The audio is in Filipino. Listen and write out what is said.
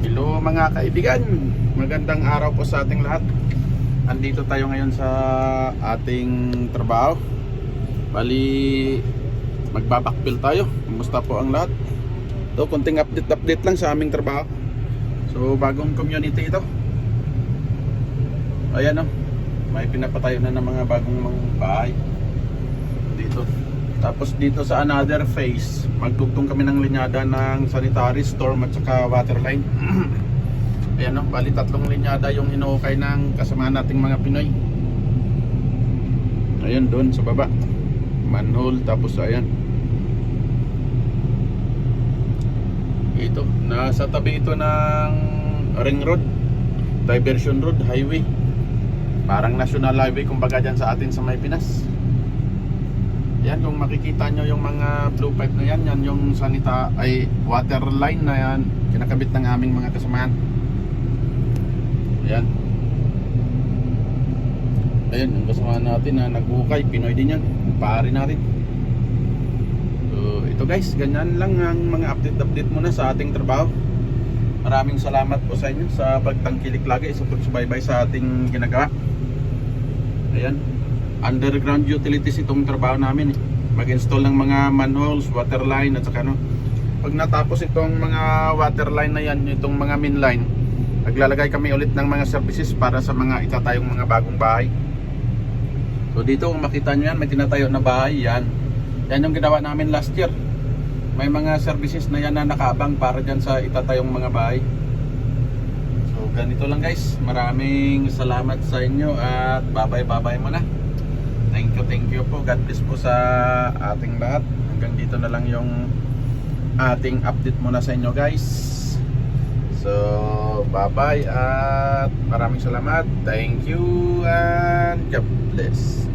Hello mga kaibigan, magandang araw po sa ating lahat. Andito tayo ngayon sa ating trabaho. Bali, magbabakpil tayo. Kumusta po ang lahat? Ito, konting update lang sa aming trabaho. So, bagong community ito. Ayan o, may pinapatayo na ng mga bagong mga bahay dito. Tapos dito sa another phase, magtugtong kami ng linyada ng sanitary, storm at saka water line. Ayan o, bali 3 linyada yung hinukay ng kasama nating mga Pinoy. Ayan doon sa baba, manhole. Tapos ayan, ito, nasa tabi ito ng ring road, diversion road, highway. Parang national highway kumbaga dyan sa atin sa may Pinas. Yan, kung makikita nyo yung mga blue pipe na yan, yan yung water line na yan, kinakabit ng aming mga kasamahan. Ayan. Ayan, yung kasamahan natin na nag-ukay, Pinoy din yan, pare natin. So, ito guys, ganyan lang ang mga update muna sa ating trabaho. Maraming salamat po sa inyo sa pagtangkilik lagi, sa pagsubaybay sa ating ginagawa. Ayan, underground utilities itong trabaho namin. Mag-install ng mga manholes, water line at saka ano. Pag natapos itong mga water line na yan, itong mga main line, naglalagay kami ulit ng mga services para sa mga itatayong mga bagong bahay. So dito kung makita nyo yan, may tinatayo na bahay yan. Yan yung ginawa namin last year. May mga services na yan na nakaabang para dyan sa itatayong mga bahay. So ganito lang guys, maraming salamat sa inyo at bye-bye muna. Thank you po. God bless po sa ating lahat. Hanggang dito na lang yung ating update muna sa inyo guys. So bye-bye at maraming salamat. Thank you and God bless.